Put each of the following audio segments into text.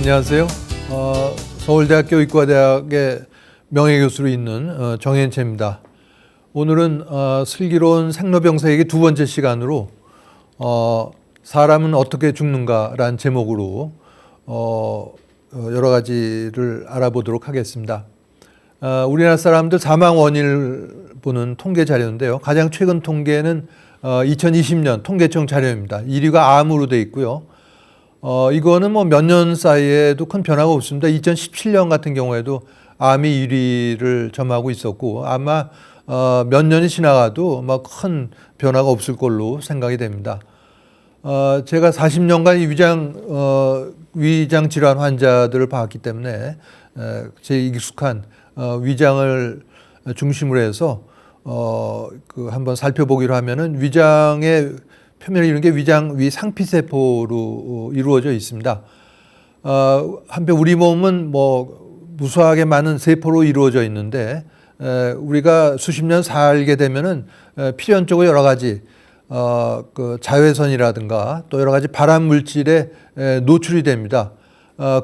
안녕하세요. 서울대학교 의과대학의 명예교수로 있는 정현채입니다. 오늘은 슬기로운 생로병사에게 두 번째 시간으로 사람은 어떻게 죽는가라는 제목으로 여러 가지를 알아보도록 하겠습니다. 우리나라 사람들 사망 원인을 보는 통계 자료인데요. 가장 최근 통계는 2020년 통계청 자료입니다. 1위가 암으로 돼 있고요. 이거는 뭐 몇 년 사이에도 큰 변화가 없습니다. 2017년 같은 경우에도 암이 1위를 점하고 있었고 아마 몇 년이 지나가도 뭐 큰 변화가 없을 걸로 생각이 됩니다. 제가 40년간 위장 질환 환자들을 봤기 때문에 제 익숙한 위장을 중심으로 해서 한번 살펴보기로 하면은 위장의 표면을 이루는 게 위장 위 상피세포로 이루어져 있습니다. 한편 우리 몸은 뭐 무수하게 많은 세포로 이루어져 있는데 우리가 수십 년 살게 되면은 필연적으로 여러 가지 그 자외선이라든가 또 여러 가지 발암 물질에 노출이 됩니다.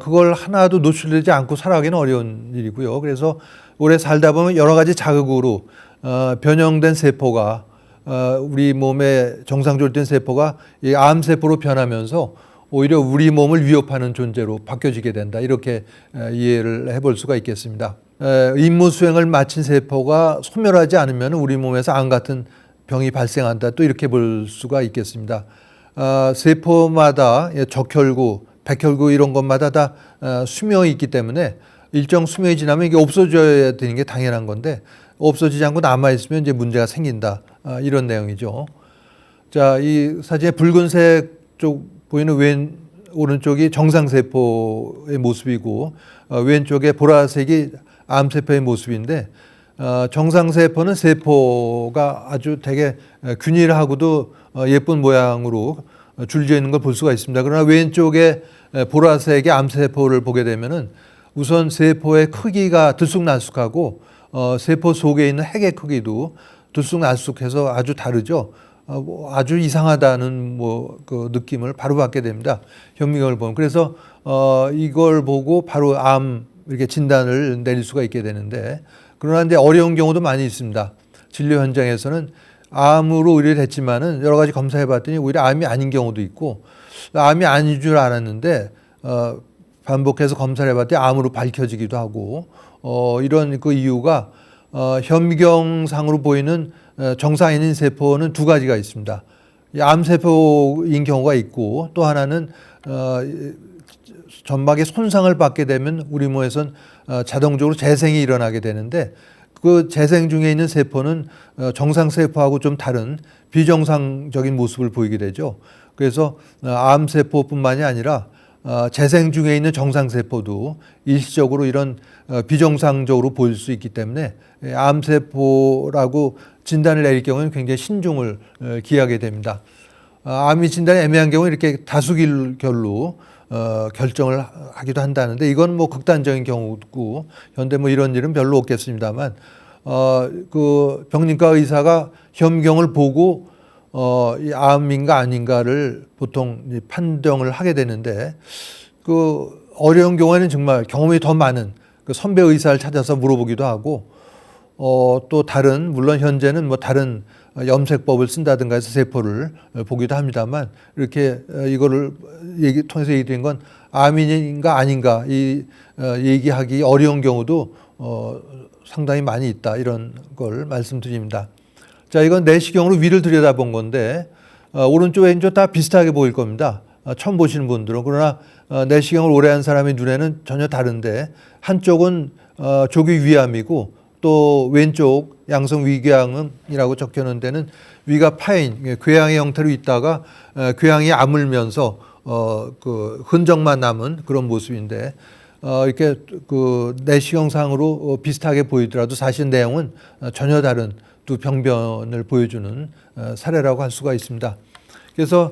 그걸 하나도 노출되지 않고 살아가기는 어려운 일이고요. 그래서 오래 살다 보면 여러 가지 자극으로 변형된 세포가 우리 몸에 정상적으로 된 세포가 이 암세포로 변하면서 오히려 우리 몸을 위협하는 존재로 바뀌어지게 된다. 이렇게 이해를 해볼 수가 있겠습니다. 임무 수행을 마친 세포가 소멸하지 않으면 우리 몸에서 암 같은 병이 발생한다. 또 이렇게 볼 수가 있겠습니다. 세포마다 적혈구, 백혈구 이런 것마다 다 수명이 있기 때문에 일정 수명이 지나면 이게 없어져야 되는 게 당연한 건데 없어지지 않고 남아있으면 이제 문제가 생긴다. 이런 내용이죠. 자, 이 사진의 붉은색 쪽 보이는 오른쪽이 정상세포의 모습이고 왼쪽에 보라색이 암세포의 모습인데 정상세포는 세포가 아주 되게 균일하고도 예쁜 모양으로 줄지어 있는 걸 볼 수가 있습니다. 그러나 왼쪽에 보라색의 암세포를 보게 되면은 우선 세포의 크기가 들쑥날쑥하고 세포 속에 있는 핵의 크기도 들쑥날쑥해서 아주 다르죠. 아주 이상하다는 그 느낌을 바로 받게 됩니다. 현미경을 보면. 그래서 이걸 보고 바로 암 이렇게 진단을 내릴 수가 있게 되는데 그러나 이제 어려운 경우도 많이 있습니다. 진료 현장에서는 암으로 의뢰를 했지만은 여러 가지 검사해 봤더니 오히려 암이 아닌 경우도 있고 암이 아닌 줄 알았는데 반복해서 검사를 해봤더니 암으로 밝혀지기도 하고 이런 그 이유가 현미경상으로 보이는 정상인인 세포는 두 가지가 있습니다. 암세포인 경우가 있고 또 하나는 점막의 손상을 받게 되면 우리 몸에선 자동적으로 재생이 일어나게 되는데 그 재생 중에 있는 세포는 정상세포하고 좀 다른 비정상적인 모습을 보이게 되죠. 그래서 암세포뿐만이 아니라 재생 중에 있는 정상세포도 일시적으로 이런 비정상적으로 보일 수 있기 때문에 암세포라고 진단을 내릴 경우는 굉장히 신중을 기하게 됩니다. 암이 진단이 애매한 경우는 이렇게 다수결로 결정을 하기도 한다는데 이건 뭐 극단적인 경우고 현대 뭐 이런 일은 별로 없겠습니다만 그 병리과 의사가 현미경을 보고 이 암인가 아닌가를 보통 판정을 하게 되는데 그 어려운 경우에는 정말 경험이 더 많은 그 선배 의사를 찾아서 물어보기도 하고 또 다른 물론 현재는 뭐 다른 염색법을 쓴다든가 해서 세포를 보기도 합니다만 이렇게 이거를 통해서 얘기드린 건 암인가 아닌가 이 얘기하기 어려운 경우도 상당히 많이 있다 이런 걸 말씀드립니다. 자, 이건 내시경으로 위를 들여다본 건데 오른쪽 왼쪽 다 비슷하게 보일 겁니다. 처음 보시는 분들은. 그러나 내시경을 오래 한 사람의 눈에는 전혀 다른데 한쪽은 조기 위암이고 또 왼쪽 양성 위궤양이라고 적혀놓은 데는 위가 파인 궤양의 형태로 있다가 궤양이 아물면서 그 흔적만 남은 그런 모습인데 이렇게 그 내시경상으로 비슷하게 보이더라도 사실 내용은 전혀 다른 두 병변을 보여주는 사례라고 할 수가 있습니다. 그래서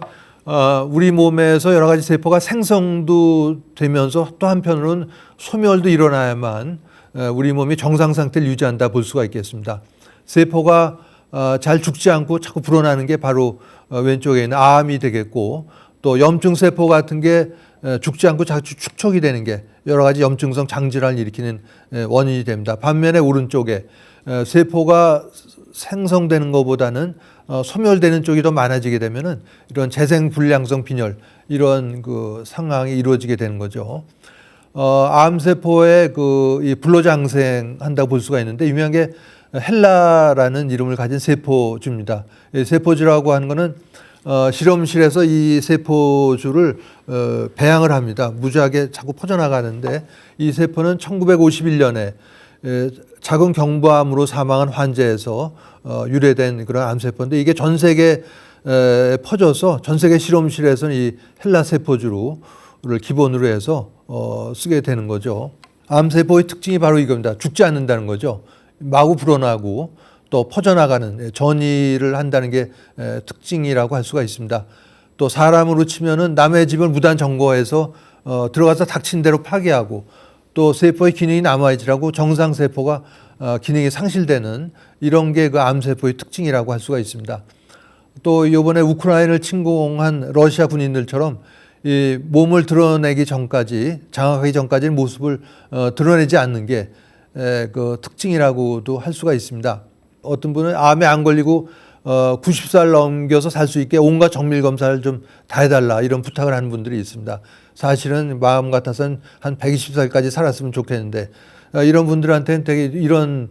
우리 몸에서 여러 가지 세포가 생성도 되면서 또 한편으로는 소멸도 일어나야만 우리 몸이 정상 상태를 유지한다 볼 수가 있겠습니다. 세포가 잘 죽지 않고 자꾸 불어나는 게 바로 왼쪽에 있는 암이 되겠고 또 염증 세포 같은 게 죽지 않고 자주 축척이 되는 게 여러 가지 염증성 장질환을 일으키는 원인이 됩니다. 반면에 오른쪽에 세포가 생성되는 것보다는 소멸되는 쪽이 더 많아지게 되면은 이런 재생불량성 빈혈 이런 그 상황이 이루어지게 되는 거죠. 암세포의 이 불로장생한다고 볼 수가 있는데 유명한 게 헬라라는 이름을 가진 세포주입니다. 세포주라고 하는 거는 실험실에서 이 세포주를 배양을 합니다. 무지하게 자꾸 퍼져나가는데 이 세포는 1951년에 작은 경부암으로 사망한 환자에서 유래된 그런 암세포인데 이게 전 세계에 퍼져서 전 세계 실험실에서는 이 헬라 세포주를 기본으로 해서 쓰게 되는 거죠. 암세포의 특징이 바로 이겁니다. 죽지 않는다는 거죠. 마구 불어나고 또 퍼져나가는 전이를 한다는 게 특징이라고 할 수가 있습니다. 또 사람으로 치면은 남의 집을 무단 점거해서 들어가서 닥친 대로 파괴하고 또 세포의 기능이 남아있으라고 정상 세포가 기능이 상실되는 이런 게 그 암세포의 특징이라고 할 수가 있습니다. 또 이번에 우크라이나를 침공한 러시아 군인들처럼 이 몸을 드러내기 전까지 장악하기 전까지는 모습을 드러내지 않는 게 그 특징이라고도 할 수가 있습니다. 어떤 분은 암에 안 걸리고 90살 넘겨서 살 수 있게 온갖 정밀 검사를 좀 다 해달라 이런 부탁을 하는 분들이 있습니다. 사실은 마음 같아서는 한 120살까지 살았으면 좋겠는데 이런 분들한테는 되게 이런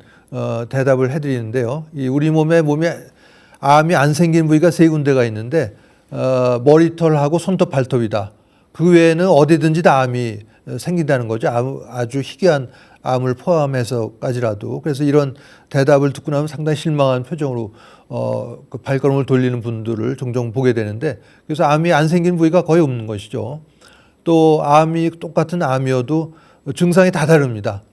대답을 해드리는데요. 우리 몸에 암이 안 생긴 부위가 세 군데가 있는데 머리털하고 손톱, 발톱이다. 그 외에는 어디든지 다 암이 생긴다는 거죠. 아주 희귀한 암을 포함해서까지라도. 그래서 이런 대답을 듣고 나면 상당히 실망한 표정으로 그 발걸음을 돌리는 분들을 종종 보게 되는데 그래서 암이 안 생긴 부위가 거의 없는 것이죠. 또 암이 똑같은 암이어도 증상이 다 다릅니다.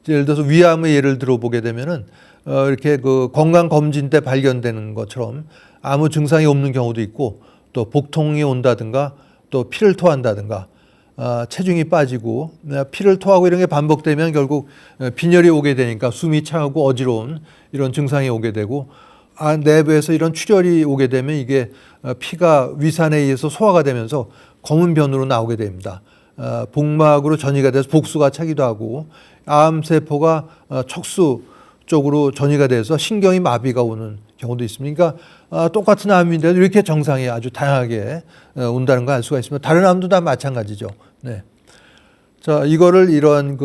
예를 들어서 위암의 예를 들어보게 되면은 이렇게 그 건강검진 때 발견되는 것처럼 아무 증상이 없는 경우도 있고 또 복통이 온다든가 또 피를 토한다든가 체중이 빠지고 피를 토하고 이런 게 반복되면 결국 빈혈이 오게 되니까 숨이 차고 어지러운 이런 증상이 오게 되고 내부에서 이런 출혈이 오게 되면 이게 피가 위산에 의해서 소화가 되면서 검은 변으로 나오게 됩니다. 복막으로 전이가 돼서 복수가 차기도 하고 암세포가 척수 쪽으로 전이가 돼서 신경이 마비가 오는 경우도 있습니다. 그러니까 똑같은 암인데도 이렇게 정상이 아주 다양하게 온다는 걸 알 수가 있습니다. 다른 암도 다 마찬가지죠. 네. 자, 이거를 이런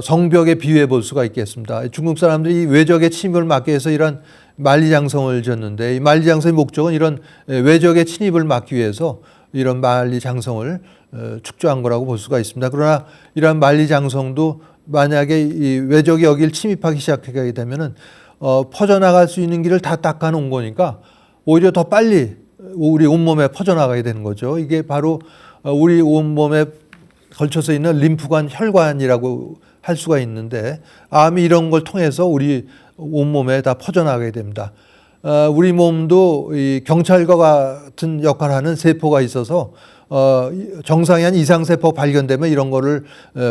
성벽에 비유해 볼 수가 있겠습니다. 중국 사람들이 외적의 침입을 막기 위해서 이런 만리장성을 지었는데 이 만리장성의 목적은 이런 외적의 침입을 막기 위해서 이런 만리장성을 축조한 거라고 볼 수가 있습니다. 그러나 이러한 만리장성도 만약에 이 외적이 여기를 침입하기 시작하게 되면은 퍼져나갈 수 있는 길을 다 닦아 놓은 거니까 오히려 더 빨리 우리 온몸에 퍼져나가게 되는 거죠. 이게 바로 우리 온몸에 걸쳐서 있는 림프관, 혈관이라고 할 수가 있는데 암이 이런 걸 통해서 우리 온몸에 다 퍼져나가게 됩니다. 우리 몸도 이 경찰과 같은 역할을 하는 세포가 있어서 정상이 아닌 이상세포 발견되면 이런 거를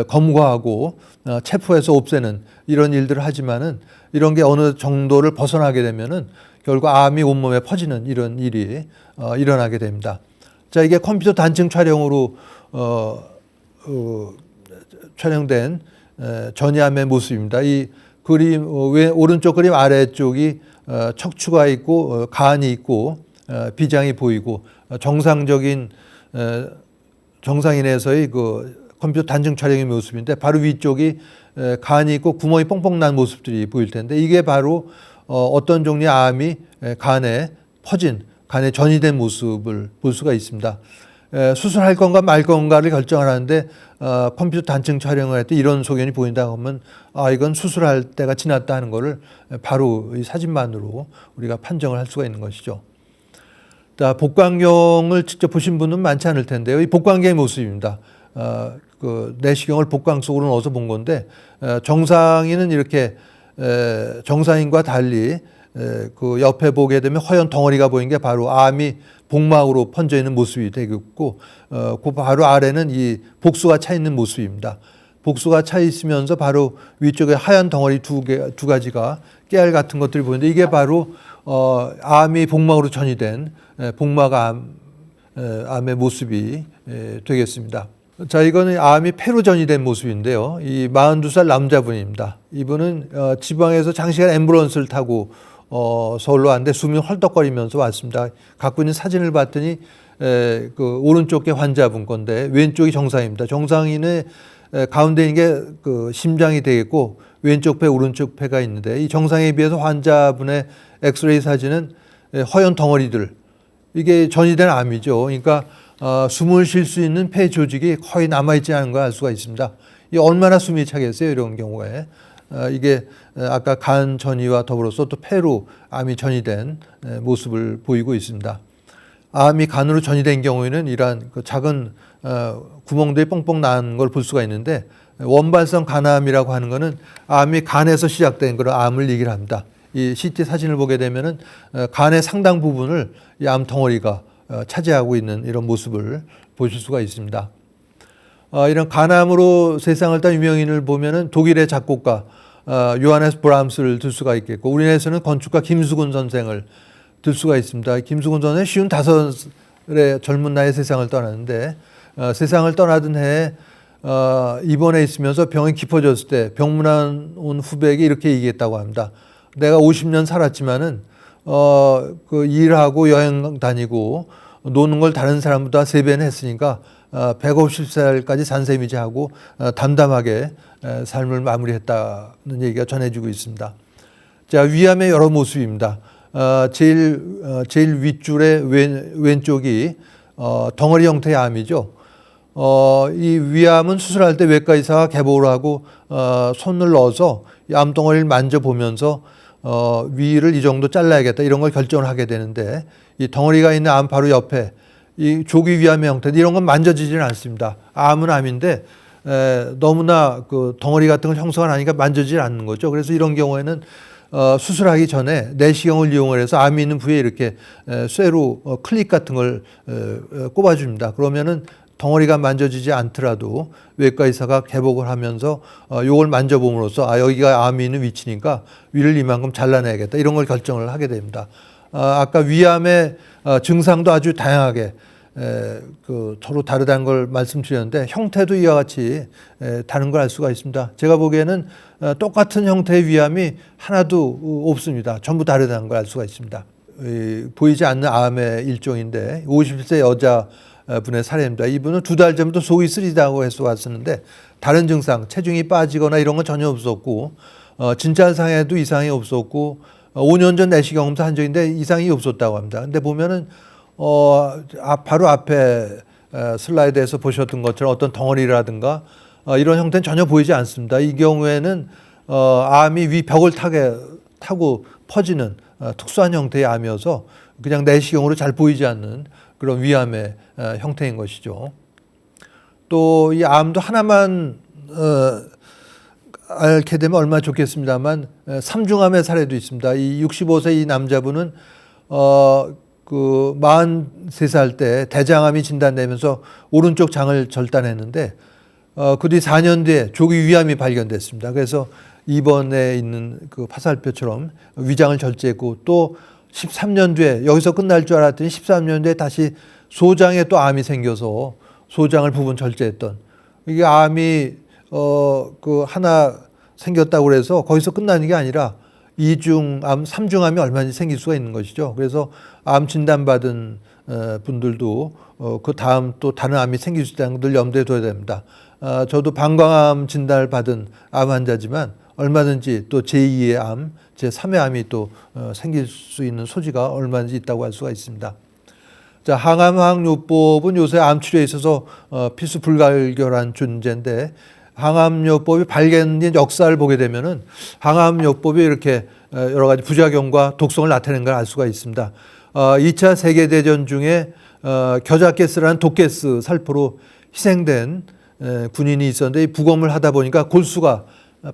검거하고 체포해서 없애는 이런 일들을 하지만은 이런 게 어느 정도를 벗어나게 되면은 결국 암이 온몸에 퍼지는 이런 일이 일어나게 됩니다. 자, 이게 컴퓨터 단층 촬영으로 촬영된 전이암의 모습입니다. 이 그림 오른쪽 그림 아래쪽이 척추가 있고 간이 있고 비장이 보이고 정상적인 정상인에서의 그 컴퓨터 단층 촬영의 모습인데 바로 위쪽이 간이 있고 구멍이 뽕뽕 난 모습들이 보일 텐데 이게 바로 어떤 종류의 암이 간에 퍼진 간에 전이된 모습을 볼 수가 있습니다. 수술할 건가 말 건가를 결정하는데 컴퓨터 단층 촬영을 할 때 이런 소견이 보인다고 하면 이건 수술할 때가 지났다 하는 거를 바로 이 사진만으로 우리가 판정을 할 수가 있는 것이죠. 자, 복강경을 직접 보신 분은 많지 않을 텐데요. 이 복강경의 모습입니다. 그 내시경을 복강 속으로 넣어서 본 건데 정상인은 이렇게 정상인과 달리 그 옆에 보게 되면 허연 덩어리가 보이는 게 바로 암이 복막으로 번져 있는 모습이 되겠고 그 바로 아래는 이 복수가 차 있는 모습입니다. 복수가 차 있으면서 바로 위쪽에 하얀 덩어리 두 가지가 깨알 같은 것들이 보이는데 이게 바로 암이 복막으로 전이된 복막암 암의 모습이 되겠습니다. 자, 이거는 암이 폐로 전이된 모습인데요. 이 42살 남자분입니다. 이분은 지방에서 장시간 앰뷸런스를 타고 서울로 왔는데 숨이 헐떡거리면서 왔습니다. 갖고 있는 사진을 봤더니 그 오른쪽에 환자분 건데 왼쪽이 정상입니다. 정상인의 가운데 있는 게 그 심장이 되겠고 왼쪽 폐, 오른쪽 폐가 있는데 이 정상에 비해서 환자분의 엑스레이 사진은 허연 덩어리들, 이게 전이된 암이죠. 그러니까 숨을 쉴 수 있는 폐 조직이 거의 남아있지 않은 걸 알 수가 있습니다. 이 얼마나 숨이 차겠어요, 이런 경우에. 이게 아까 간 전이와 더불어서 또 폐로 암이 전이된 모습을 보이고 있습니다. 암이 간으로 전이된 경우에는 이러한 그 작은 구멍들이 뻥뻥 난 걸 볼 수가 있는데, 원발성 간암이라고 하는 것은 암이 간에서 시작된 그런 암을 얘기를 합니다. 이 CT 사진을 보게 되면은 간의 상당 부분을 이 암 덩어리가 차지하고 있는 이런 모습을 보실 수가 있습니다. 이런 간암으로 세상을 딴 유명인을 보면은 독일의 작곡가 요하네스 브람스를 들 수가 있겠고, 우리나라에서는 건축가 김수근 선생을 들 수가 있습니다. 김수근 선생은 55의 젊은 나이에 세상을 떠났는데, 세상을 떠나던 해에 입원해 있으면서 병이 깊어졌을 때 병문안 온 후배에게 이렇게 얘기했다고 합니다. 내가 50년 살았지만은 그 일하고 여행 다니고 노는 걸 다른 사람보다 3배는 했으니까 150살까지 산셈이지 하고 담담하게 삶을 마무리했다는 얘기가 전해지고 있습니다. 자, 위암의 여러 모습입니다. 제일 윗줄의 왼쪽이 덩어리 형태의 암이죠. 이 위암은 수술할 때 외과 의사가 개복을 하고 손을 넣어서 이 암덩어리를 만져보면서 위를 이 정도 잘라야겠다 이런 걸 결정을 하게 되는데, 이 덩어리가 있는 암 바로 옆에 이 조기 위암의 형태, 이런 건 만져지지는 않습니다. 암은 암인데 너무나 그 덩어리 같은 걸 형성을 하니까 만져지지 않는 거죠. 그래서 이런 경우에는 수술하기 전에 내시경을 이용을 해서 암이 있는 부위에 이렇게 쇠로 클립 같은 걸 꼽아줍니다. 그러면은 덩어리가 만져지지 않더라도 외과 의사가 개복을 하면서 요걸 만져봄으로써 여기가 암이 있는 위치니까 위를 이만큼 잘라내야겠다 이런 걸 결정을 하게 됩니다. 아까 위암의 증상도 아주 다양하게 그 서로 다르다는 걸 말씀드렸는데, 형태도 이와 같이 다른 걸 알 수가 있습니다. 제가 보기에는 똑같은 형태의 위암이 하나도 없습니다. 전부 다르다는 걸 알 수가 있습니다. 보이지 않는 암의 일종인데 51세 여자 분의 사례입니다. 이분은 2달 전부터 속이 쓰리다고 해서 왔었는데 다른 증상, 체중이 빠지거나 이런 건 전혀 없었고 진찰상에도 이상이 없었고 5년 전 내시경 검사 한 적인데 이상이 없었다고 합니다. 근데 보면은 바로 앞에 슬라이드에서 보셨던 것처럼 어떤 덩어리라든가 이런 형태는 전혀 보이지 않습니다. 이 경우에는 암이 위 벽을 타고 퍼지는 특수한 형태의 암이어서 그냥 내시경으로 잘 보이지 않는 그런 위암의 형태인 것이죠. 또 이 암도 하나만 앓게 되면 얼마나 좋겠습니다만 3중암의 사례도 있습니다. 이 65세 이 남자분은 그 43살 때 대장암이 진단되면서 오른쪽 장을 절단했는데 그 뒤 4년 뒤에 조기 위암이 발견됐습니다. 그래서 입원에 있는 그 화살표처럼 위장을 절제했고, 또 13년 뒤에 여기서 끝날 줄 알았더니 13년 뒤에 다시 소장에 또 암이 생겨서 소장을 부분 절제했던, 이게 암이 그 하나 생겼다고 그래서 거기서 끝나는 게 아니라 2중암, 3중암이 얼마든지 생길 수가 있는 것이죠. 그래서 암 진단받은 분들도 그 다음 또 다른 암이 생길 수 있다는 걸 늘 염두에 둬야 됩니다. 저도 방광암 진단을 받은 암 환자지만 얼마든지 또 제2의 암, 제3의 암이 또 생길 수 있는 소지가 얼마든지 있다고 할 수가 있습니다. 자, 항암 화학요법은 요새 암 치료에 있어서 필수 불가결한 존재인데, 항암요법이 발견된 역사를 보게 되면은 항암요법이 이렇게 여러 가지 부작용과 독성을 나타내는 걸 알 수가 있습니다. 2차 세계대전 중에 겨자가스라는 독가스 살포로 희생된 군인이 있었는데, 이 부검을 하다 보니까 골수가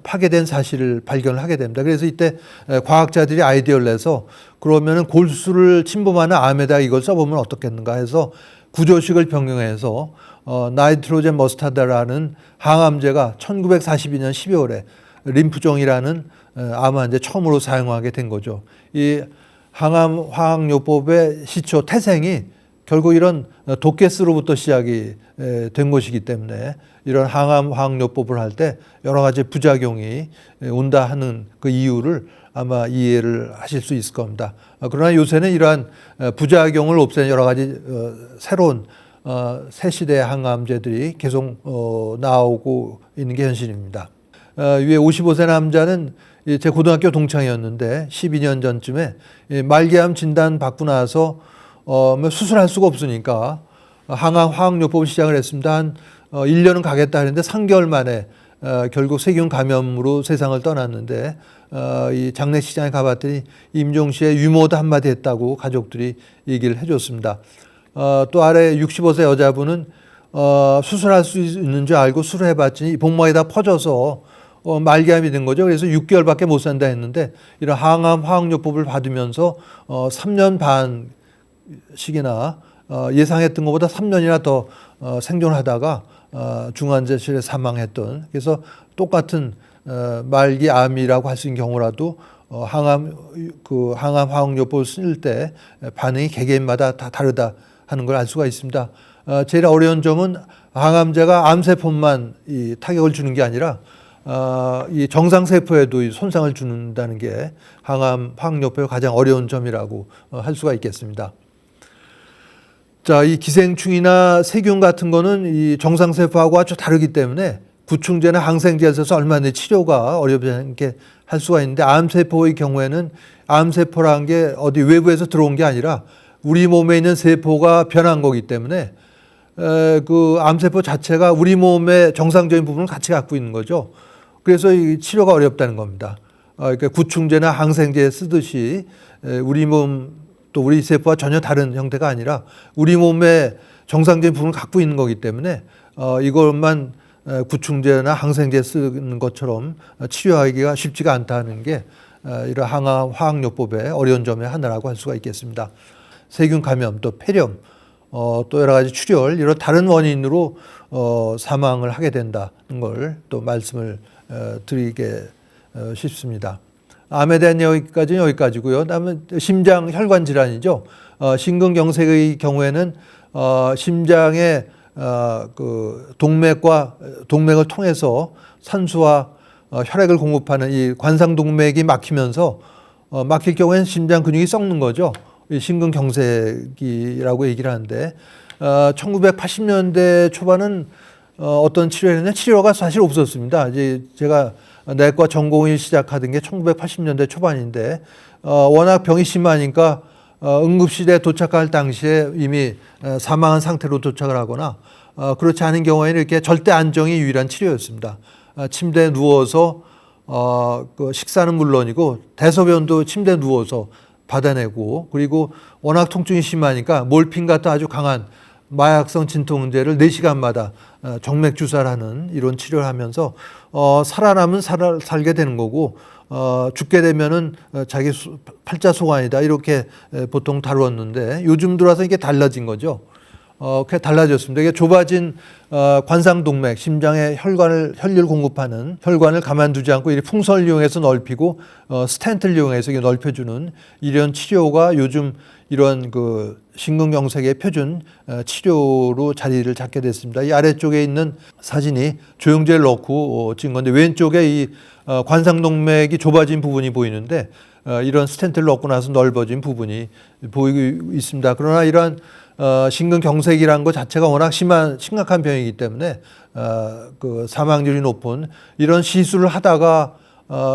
파괴된 사실을 발견을 하게 됩니다. 그래서 이때 과학자들이 아이디어를 내서 그러면은 골수를 침범하는 암에다 이걸 써보면 어떻겠는가 해서 구조식을 변경해서 나이트로젠 머스타드라는 항암제가 1942년 12월에 림프종이라는 암 환자에 처음으로 사용하게 된 거죠. 이 항암 화학요법의 시초 태생이 결국 이런 독게스로부터 시작이 된 것이기 때문에 이런 항암 화학요법을 할 때 여러 가지 부작용이 온다 하는 그 이유를 아마 이해를 하실 수 있을 겁니다. 그러나 요새는 이러한 부작용을 없애는 여러 가지 새로운 새 시대의 항암제들이 계속 나오고 있는 게 현실입니다. 위에 55세 남자는 제 고등학교 동창이었는데 12년 전쯤에 말기암 진단 받고 나서 수술할 수가 없으니까 항암 화학요법을 시작을 했습니다. 한 1년은 가겠다 했는데 3개월 만에 결국 세균 감염으로 세상을 떠났는데 이 장례식장에 가봤더니 임종 시에 유모도 한마디 했다고 가족들이 얘기를 해줬습니다. 또 아래 65세 여자분은 수술할 수 있는 줄 알고 수술을 해봤더니 복막에다 퍼져서 말기암이 된 거죠. 그래서 6개월밖에 못 산다 했는데 이런 항암 화학요법을 받으면서 3년 반씩이나 예상했던 것보다 3년이나 더 생존하다가 중환자실에 사망했던, 그래서 똑같은 말기암이라고 할 수 있는 경우라도 항암 화학요법을 쓸 때 반응이 개개인마다 다 다르다 하는 걸 알 수가 있습니다. 제일 어려운 점은 항암제가 암세포만 이 타격을 주는 게 아니라 이 정상세포에도 이 손상을 주는다는 게 항암 화학요법의 가장 어려운 점이라고 할 수가 있겠습니다. 자, 이 기생충이나 세균 같은 거는 이 정상세포하고 아주 다르기 때문에 구충제나 항생제를 써서 얼마 내에 치료가 어렵지 않게 할 수가 있는데, 암세포의 경우에는 암세포라는 게 어디 외부에서 들어온 게 아니라 우리 몸에 있는 세포가 변한 거기 때문에 그 암세포 자체가 우리 몸의 정상적인 부분을 같이 갖고 있는 거죠. 그래서 이 치료가 어렵다는 겁니다. 그러니까 구충제나 항생제 쓰듯이 우리 몸 또 우리 세포와 전혀 다른 형태가 아니라 우리 몸의 정상적인 부분을 갖고 있는 거기 때문에 이것만 구충제나 항생제 쓰는 것처럼 치료하기가 쉽지가 않다는 게 이런 항암 화학요법의 어려운 점의 하나라고 할 수가 있겠습니다. 세균 감염, 또 폐렴, 또 여러 가지 출혈, 이런 다른 원인으로 사망을 하게 된다는 걸 또 말씀을 드리게 싶습니다. 암에 대한 여기까지는 여기까지고요. 다음에 심장 혈관 질환이죠. 심근경색의 경우에는 심장의 그 동맥을 통해서 산소와 혈액을 공급하는 이 관상동맥이 막히면서 막힐 경우에는 심장 근육이 썩는 거죠. 이 심근경색이라고 얘기를 하는데 1980년대 초반은 어떤 치료를 했냐? 치료가 사실 없었습니다. 이제 제가 내과 전공을 시작하던 게 1980년대 초반인데 워낙 병이 심하니까 응급실에 도착할 당시에 이미 사망한 상태로 도착을 하거나 그렇지 않은 경우에는 이렇게 절대 안정이 유일한 치료였습니다. 침대에 누워서 그 식사는 물론이고 대소변도 침대에 누워서 받아내고, 그리고 워낙 통증이 심하니까 몰핀 같은 아주 강한 마약성 진통제를 4시간마다 정맥 주사를 하는 이런 치료를 하면서 살아남은 살게 되는 거고, 죽게 되면은 자기 팔자소관이다 이렇게 보통 다루었는데, 요즘 들어와서 이게 달라진 거죠. 그게 달라졌습니다. 이게 좁아진 관상동맥, 심장에 혈류를 공급하는 혈관을 가만두지 않고 이 풍선을 이용해서 넓히고 스텐트를 이용해서 넓혀주는 이런 치료가 요즘 이런 그 심근경색의 표준 치료로 자리를 잡게 됐습니다. 이 아래쪽에 있는 사진이 조영제를 넣고 찍은 건데, 왼쪽에 이 관상동맥이 좁아진 부분이 보이는데 이런 스텐트를 넣고 나서 넓어진 부분이 보이고 있습니다. 그러나 이러한 심근경색이라는 것 자체가 워낙 심각한 병이기 때문에 그 사망률이 높은 이런 시술을 하다가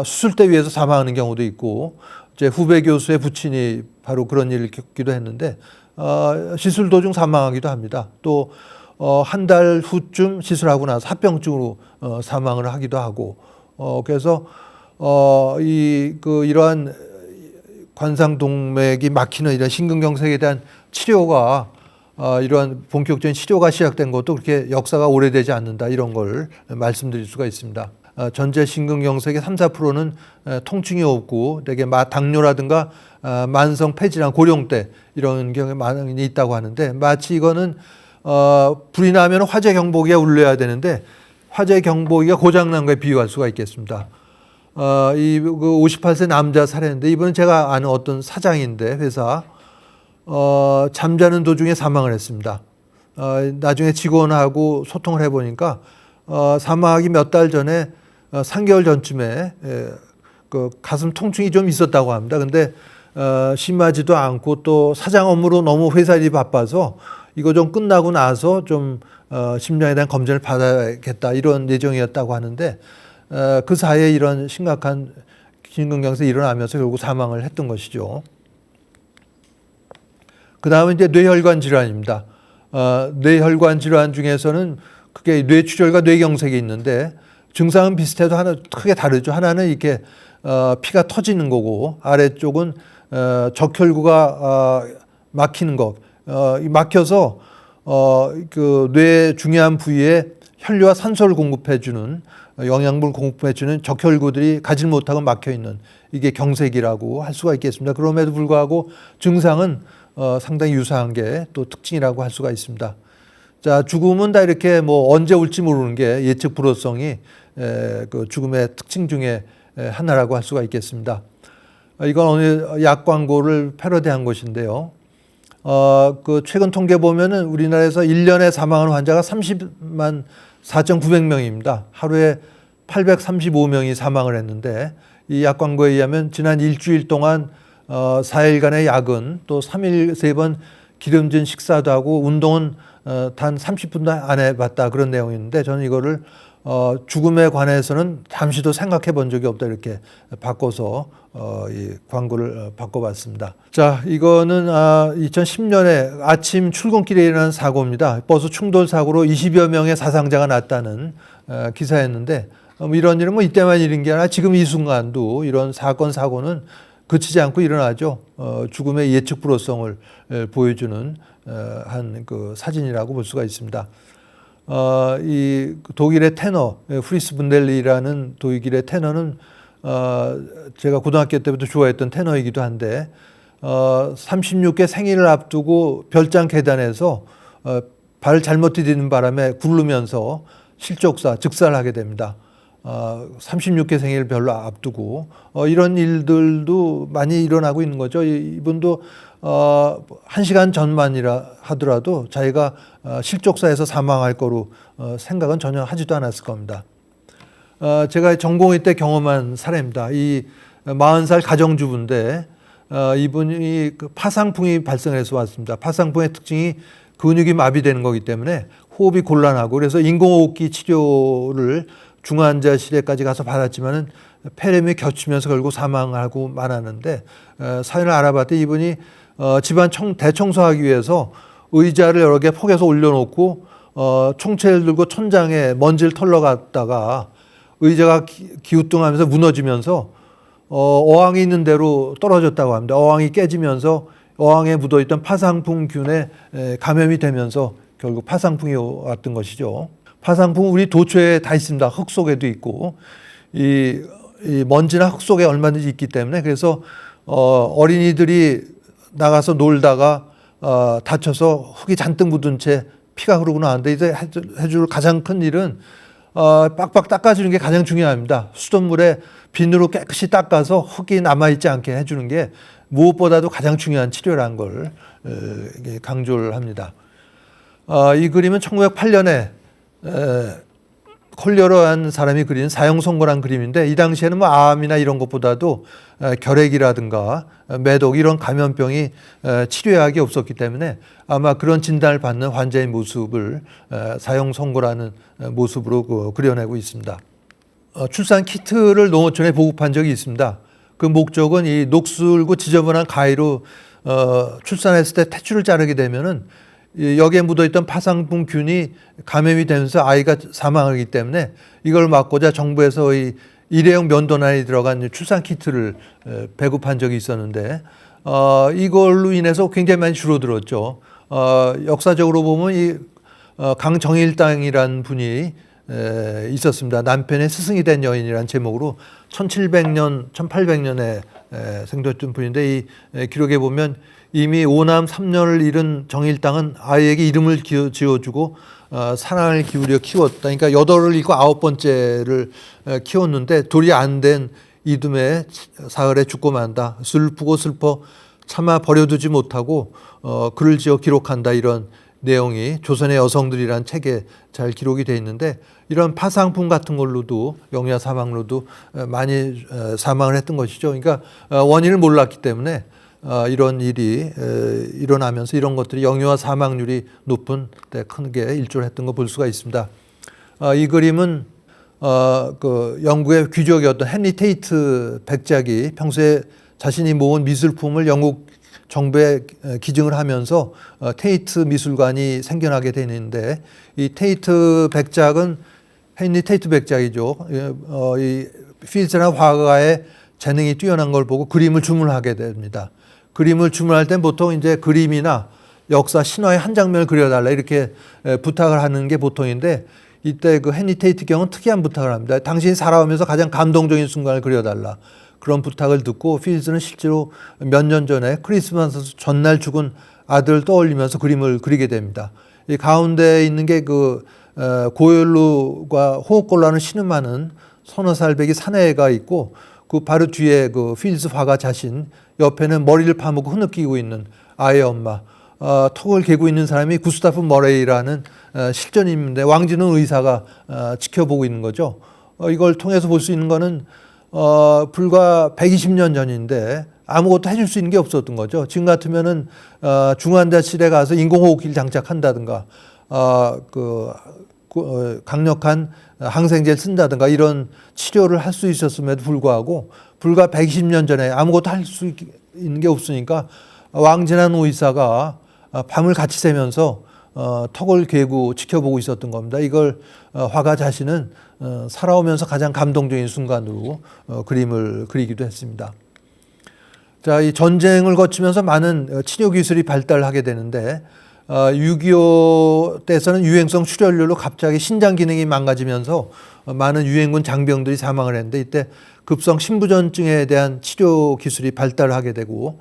수술대 위에서 사망하는 경우도 있고, 제 후배 교수의 부친이 바로 그런 일을 겪기도 했는데 시술 도중 사망하기도 합니다. 또 한 달 후쯤 시술하고 나서 합병증으로 사망을 하기도 하고, 그래서 이러한 관상동맥이 막히는 이런 심근경색에 대한 치료가 이러한 본격적인 치료가 시작된 것도 그렇게 역사가 오래되지 않는다, 이런 걸 말씀드릴 수가 있습니다. 전체 심근경색의 3~4%는 통증이 없고 대개 당뇨라든가 만성 폐질환, 고령때 이런 경우에 많이 있다고 하는데, 마치 이거는 불이 나면 화재 경보기가 울려야 되는데 화재 경보기가 고장난 거에 비유할 수가 있겠습니다. 이 58세 남자 살해인데, 이분은 제가 아는 어떤 사장인데 회사 잠자는 도중에 사망을 했습니다. 나중에 직원하고 소통을 해보니까 사망하기 몇 달 전에 3개월 전쯤에 그 가슴 통증이 좀 있었다고 합니다. 근데 심하지도 않고 또 사장 업무로 너무 회사 일이 바빠서 이거 좀 끝나고 나서 좀 심장에 대한 검진을 받아야겠다 이런 예정이었다고 하는데 그 사이에 이런 심각한 심근경색이 일어나면서 결국 사망을 했던 것이죠. 그 다음은 이제 뇌혈관 질환입니다. 뇌혈관 질환 중에서는 그게 뇌출혈과 뇌경색이 있는데 증상은 비슷해도 하나 크게 다르죠. 하나는 이렇게 피가 터지는 거고 아래쪽은 적혈구가 막히는 거. 막혀서 그 뇌 중요한 부위에 혈류와 산소를 공급해주는 영양분을 공급해주는 적혈구들이 가지 못하고 막혀 있는 이게 경색이라고 할 수가 있겠습니다. 그럼에도 불구하고 증상은 상당히 유사한 게 또 특징이라고 할 수가 있습니다. 자, 죽음은 다 이렇게 뭐 언제 올지 모르는 게 예측 불허성이 그 죽음의 특징 중에 하나라고 할 수가 있겠습니다. 이건 어느 약 광고를 패러디한 것인데요. 그 최근 통계 보면은 우리나라에서 1년에 사망하는 환자가 30만 4,900명입니다. 하루에 835명이 사망을 했는데 이 약 광고에 의하면 지난 일주일 동안 4일간의 야근 또 3일 3번 기름진 식사도 하고 운동은 단 30분도 안 해봤다 그런 내용인데 저는 이거를 죽음에 관해서는 잠시도 생각해 본 적이 없다 이렇게 바꿔서 이 광고를 바꿔봤습니다. 자, 이거는 2010년에 아침 출근길에 일어난 사고입니다. 버스 충돌 사고로 20여 명의 사상자가 났다는 기사였는데 이런 일은 뭐 이때만 일인 게 아니라 지금 이 순간도 이런 사건 사고는 그치지 않고 일어나죠. 죽음의 예측 불허성을 보여주는 한 그 사진이라고 볼 수가 있습니다. 이 독일의 테너 프리스 분델리라는 독일의 테너는 제가 고등학교 때부터 좋아했던 테너이기도 한데 36개 생일을 앞두고 별장 계단에서 발을 잘못 디디는 바람에 굴르면서 실족사 즉사를 하게 됩니다. 36개 생일 별로 앞두고 이런 일들도 많이 일어나고 있는 거죠. 이분도 1시간 전만이라 하더라도 자기가 실족사에서 사망할 거로 생각은 전혀 하지도 않았을 겁니다. 제가 전공의 때 경험한 사례입니다. 이 40살 가정주부인데 이분이 그 파상풍이 발생해서 왔습니다. 파상풍의 특징이 근육이 마비되는 거기 때문에 호흡이 곤란하고 그래서 인공호흡기 치료를 중환자실에까지 가서 받았지만은 폐렴이 겹치면서 결국 사망하고 말았는데 사연을 알아봤더니 이분이 집안 대청소하기 위해서 의자를 여러 개 폭에서 올려놓고 총채를 들고 천장에 먼지를 털러 갔다가 의자가 기우뚱하면서 무너지면서 어항이 있는 대로 떨어졌다고 합니다. 어항이 깨지면서 어항에 묻어있던 파상풍균에 감염이 되면서 결국 파상풍이 왔던 것이죠. 파상풍은 우리 도처에 다 있습니다. 흙 속에도 있고 이 먼지나 흙 속에 얼마든지 있기 때문에 그래서 어린이들이 나가서 놀다가 다쳐서 흙이 잔뜩 묻은 채 피가 흐르고 나왔는데 이제 해줄 가장 큰 일은 빡빡 닦아주는 게 가장 중요합니다. 수돗물에 비누로 깨끗이 닦아서 흙이 남아있지 않게 해주는 게 무엇보다도 가장 중요한 치료라는 걸 강조를 합니다. 이 그림은 1908년에 콜레라한 사람이 그린 사형선고란 그림인데 이 당시에는 뭐 암이나 이런 것보다도 결핵이라든가 매독 이런 감염병이 치료약이 없었기 때문에 아마 그런 진단을 받는 환자의 모습을 사형선고라는 모습으로 그려내고 있습니다. 출산 키트를 농어촌에 보급한 적이 있습니다. 그 목적은 이 녹슬고 지저분한 가위로 출산했을 때 탯줄을 자르게 되면은 여기에 묻어있던 파상풍균이 감염이 되면서 아이가 사망하기 때문에 이걸 막고자 정부에서 이 일회용 면도날이 들어간 출산 키트를 배급한 적이 있었는데 이걸로 인해서 굉장히 많이 줄어들었죠. 역사적으로 보면 이 강정일당이라는 분이 있었습니다. 남편의 스승이 된 여인이라는 제목으로 1700년, 1800년에 생겼던 분인데 이 기록에 보면 이미 5남 3녀를 잃은 정일당은 아이에게 이름을 지어주고 사랑을 기울여 키웠다. 그러니까 8을 잃고 9번째를 키웠는데 둘이 안 된 이듬해 사흘에 죽고 만다. 슬프고 슬퍼 차마 버려두지 못하고 글을 지어 기록한다, 이런 내용이 조선의 여성들이란 책에 잘 기록이 되어 있는데, 이런 파상풍 같은 걸로도 영유아 사망로도 많이 사망을 했던 것이죠. 그러니까 원인을 몰랐기 때문에 이런 일이 일어나면서 이런 것들이 영유아 사망률이 높은 데 크게 일조를 했던 거 볼 수가 있습니다. 이 그림은 그 영국의 귀족이었던 헨리 테이트 백작이 평소에 자신이 모은 미술품을 영국 정부에 기증을 하면서 테이트 미술관이 생겨나게 되는데, 이 테이트 백작은 헨리 테이트 백작이죠. 이 필즈라는 화가의 재능이 뛰어난 걸 보고 그림을 주문하게 됩니다. 그림을 주문할 땐 보통 이제 그림이나 역사 신화의 한 장면을 그려달라 이렇게 부탁을 하는 게 보통인데, 이때 그 헨리 테이트 경우는 특이한 부탁을 합니다. 당신이 살아오면서 가장 감동적인 순간을 그려달라. 그런 부탁을 듣고 필즈는 실제로 몇 년 전에 크리스마스 전날 죽은 아들을 떠올리면서 그림을 그리게 됩니다. 이 가운데 있는 게 그 고열루가 호흡곤란을 신음하는 서너 살 배기 사내가 있고, 그 바로 뒤에 그 필즈 화가 자신, 옆에는 머리를 파묻고 흐느끼고 있는 아이의 엄마, 턱을 개고 있는 사람이 구스타프 머레이라는 실존인인데, 왕지는 의사가 지켜보고 있는 거죠. 이걸 통해서 볼 수 있는 거는 불과 120년 전인데 아무것도 해줄 수 있는 게 없었던 거죠. 지금 같으면은 중환자실에 가서 인공호흡기를 장착한다든가 강력한 항생제를 쓴다든가 이런 치료를 할 수 있었음에도 불구하고 불과 120년 전에 아무것도 할 수 있는 게 없으니까 왕진한 의사가 밤을 같이 새면서 턱을 괴고 지켜보고 있었던 겁니다. 이걸 화가 자신은 살아오면서 가장 감동적인 순간으로 그림을 그리기도 했습니다. 자, 이 전쟁을 거치면서 많은 치료 기술이 발달하게 되는데, 6.25 때에서는 유행성 출혈률로 갑자기 신장 기능이 망가지면서 많은 유행군 장병들이 사망을 했는데, 이때 급성 신부전증에 대한 치료 기술이 발달하게 되고,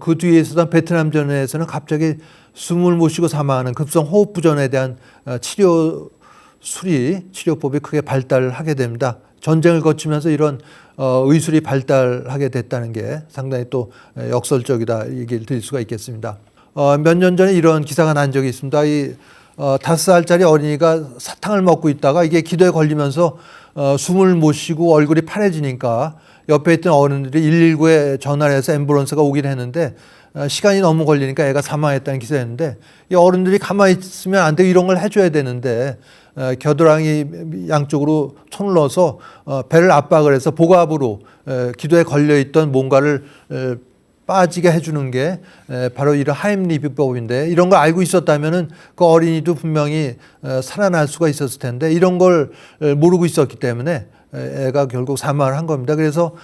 그 뒤에 있었던 베트남전에서는 갑자기 숨을 못 쉬고 사망하는 급성 호흡부전에 대한 치료법이 크게 발달하게 됩니다. 전쟁을 거치면서 이런 의술이 발달하게 됐다는 게 상당히 또 역설적이다, 얘기를 드릴 수가 있겠습니다. 몇 년 전에 이런 기사가 난 적이 있습니다. 이 5살짜리 어린이가 사탕을 먹고 있다가 이게 기도에 걸리면서 숨을 못 쉬고 얼굴이 파래지니까 옆에 있던 어른들이 119에 전화를 해서 앰뷸런스가 오긴 했는데, 시간이 너무 걸리니까 애가 사망했다는 기사였는데, 이 어른들이 가만히 있으면 안 되고 이런 걸 해줘야 되는데, 겨드랑이 양쪽으로 손을 넣어서 배를 압박을 해서 복압으로 기도에 걸려있던 뭔가를 빠지게 해주는 게 바로 이런 하임리 비법인데, 이런 걸 알고 있었다면은 그 어린이도 분명히 살아날 수가 있었을 텐데, 이런 걸 모르고 있었기 때문에 애가 결국 사망을 한 겁니다. 그래서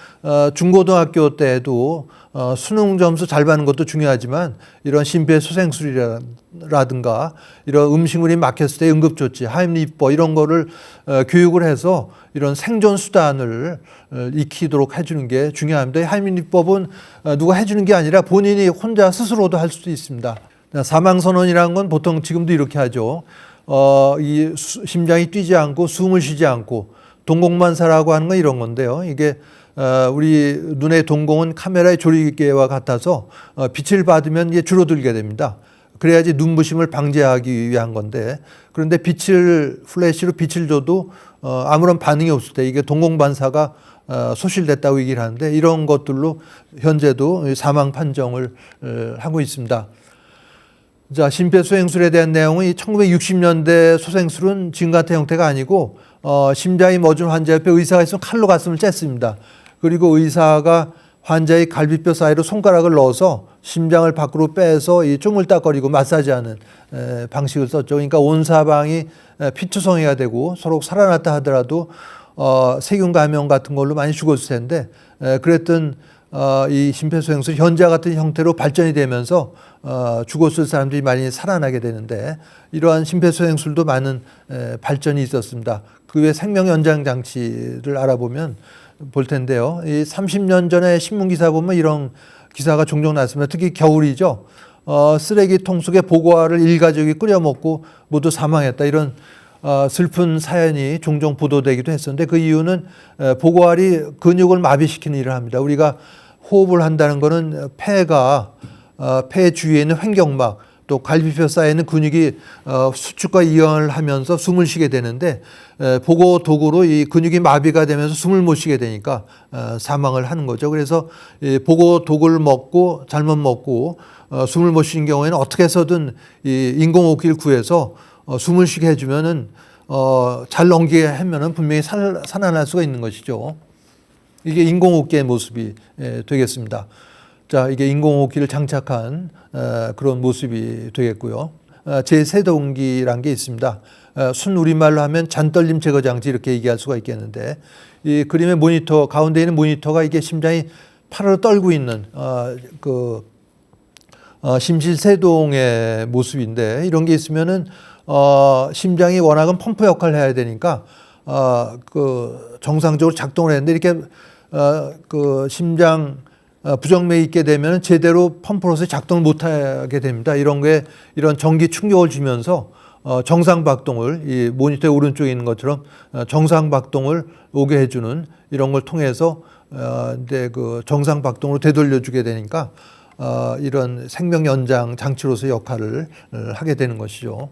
중고등학교 때에도 수능 점수 잘 받는 것도 중요하지만 이런 심폐소생술이라든가 이런 음식물이 막혔을 때 응급조치, 하임리법 이런 거를 교육을 해서 이런 생존 수단을 익히도록 해주는 게 중요합니다. 하임리법은 누가 해주는 게 아니라 본인이 혼자 스스로도 할 수도 있습니다. 사망선언이라는 건 보통 지금도 이렇게 하죠. 이 심장이 뛰지 않고 숨을 쉬지 않고 동공만사라고 하는 건 이런 건데요. 이게 우리 눈의 동공은 카메라의 조리개와 같아서 빛을 받으면 이게 줄어들게 됩니다. 그래야지 눈부심을 방지하기 위한 건데, 그런데 플래시로 빛을 줘도 아무런 반응이 없을 때 이게 동공반사가 소실됐다고 얘기를 하는데, 이런 것들로 현재도 사망 판정을 하고 있습니다. 자, 심폐소생술에 대한 내용은 1960년대 소생술은 지금 같은 형태가 아니고 심장이 멎은 환자 옆에 의사가 있으면 칼로 가슴을 쬐습니다. 그리고 의사가 환자의 갈비뼈 사이로 손가락을 넣어서 심장을 밖으로 빼서 이 쪼물딱거리고 마사지하는 방식을 썼죠. 그러니까 온 사방이 피투성이가 되고 서로 살아났다 하더라도 세균 감염 같은 걸로 많이 죽었을 텐데, 그랬던 이 심폐소생술 현자 같은 형태로 발전이 되면서 죽었을 사람들이 많이 살아나게 되는데, 이러한 심폐소생술도 많은 발전이 있었습니다. 그 외 생명 연장 장치를 알아보면 볼 텐데요. 이 30년 전에 신문 기사 보면 이런 기사가 종종 났습니다. 특히 겨울이죠. 쓰레기통 속에 보고알을 일가족이 끓여 먹고 모두 사망했다, 이런 슬픈 사연이 종종 보도되기도 했었는데, 그 이유는 보고알이 근육을 마비시키는 일을 합니다. 우리가 호흡을 한다는 거는 폐가 폐 주위에 있는 횡격막 또 갈비뼈 사이에 있는 근육이 수축과 이완을 하면서 숨을 쉬게 되는데 보고 도구로 이 근육이 마비가 되면서 숨을 못 쉬게 되니까 사망을 하는 거죠. 그래서 보고 도구를 먹고 잘못 먹고 숨을 못 쉬는 경우에는 어떻게 해서든 이 인공호흡기를 구해서 숨을 쉬게 해주면은 잘 넘기게 하면은 분명히 살아날 수가 있는 것이죠. 이게 인공호흡기의 모습이 되겠습니다. 자, 이게 인공호흡기를 장착한 그런 모습이 되겠고요. 제세동기란 게 있습니다. 순 우리말로 하면 잔떨림 제거 장치 이렇게 얘기할 수가 있겠는데 이 그림의 모니터 가운데 있는 모니터가 이게 심장이 파르르 떨고 있는 심실세동의 모습인데 이런 게 있으면은 심장이 워낙은 펌프 역할을 해야 되니까 정상적으로 작동을 했는데 이렇게 심장 부정맥이 있게 되면 제대로 펌프로서 작동을 못하게 됩니다. 이런 전기 충격을 주면서 정상 박동을 이 모니터의 오른쪽에 있는 것처럼 정상 박동을 오게 해주는 이런 걸 통해서 이제 정상 박동으로 되돌려주게 되니까 이런 생명 연장 장치로서 역할을 하게 되는 것이죠.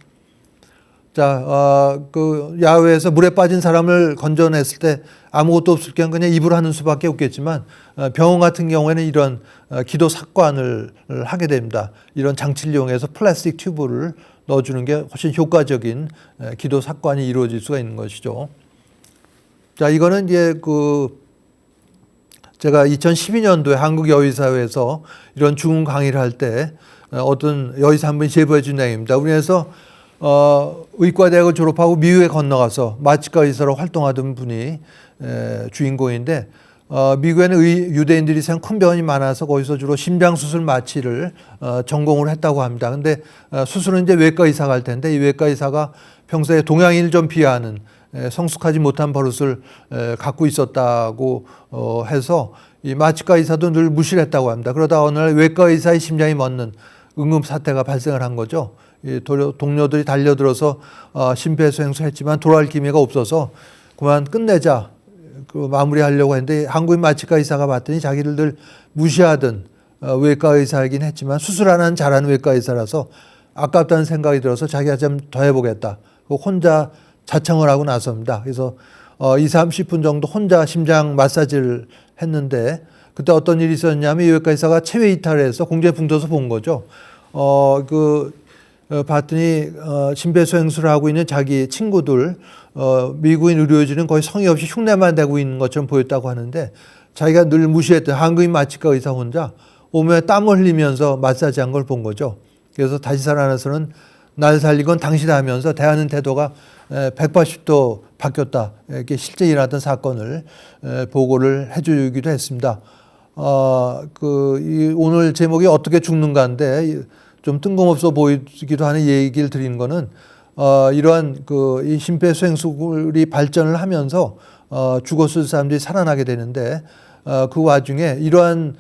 자, 야외에서 물에 빠진 사람을 건져냈을 때 아무것도 없을 경우 그냥 입을 하는 수밖에 없겠지만 병원 같은 경우에는 이런 기도 삭관을 하게 됩니다. 이런 장치를 이용해서 플라스틱 튜브를 넣어주는 게 훨씬 효과적인 기도 삭관이 이루어질 수가 있는 것이죠. 자, 이거는 이제 제가 2012년도에 한국여의사회에서 이런 중흥 강의를 할 때 어떤 여의사 한 분이 제보해 준 내용입니다. 우리나라에서 의과대학을 졸업하고 미국에 건너가서 마취과 의사로 활동하던 분이 주인공인데 미국에는 유대인들이 사는 큰 병원이 많아서 거기서 주로 심장수술 마취를 전공을 했다고 합니다. 근데 수술은 이제 외과 의사가 할 텐데 이 외과 의사가 평소에 동양인을 좀 비하하는 성숙하지 못한 버릇을 갖고 있었다고 해서 이 마취과 의사도 늘 무시를 했다고 합니다. 그러다 어느 날 외과 의사의 심장이 멎는 응급사태가 발생을 한 거죠. 동료들이 달려들어서 심폐소생술 했지만 돌아올 기미가 없어서 그만 끝내자 마무리하려고 했는데 한국인 마취과 의사가 봤더니 자기를 늘 무시하던 외과 의사이긴 했지만 수술 하나는 잘하는 외과 의사라서 아깝다는 생각이 들어서 자기가 좀 더 해보겠다. 혼자 자청을 하고 나섭니다. 그래서 20-30분 정도 혼자 심장 마사지를 했는데 그때 어떤 일이 있었냐면 이 외과 의사가 체외 이탈을 해서 공중에 떠서 본 거죠. 봤더니 심폐소생술을 하고 있는 자기 친구들 미국인 의료진은 거의 성의 없이 흉내만 내고 있는 것처럼 보였다고 하는데 자기가 늘 무시했던 한국인 마취과 의사 혼자 몸에 땀을 흘리면서 마사지한 걸 본 거죠. 그래서 다시 살아나서는 날 살리건 당신이 하면서 대하는 태도가 180도 바뀌었다. 이렇게 실제 일어났던 사건을 보고를 해주기도 했습니다. 오늘 제목이 어떻게 죽는가인데 좀 뜬금없어 보이기도 하는 얘기를 드리는 거는 이러한 이 심폐소생술이 발전을 하면서 죽었을 사람들이 살아나게 되는데 그 와중에 이러한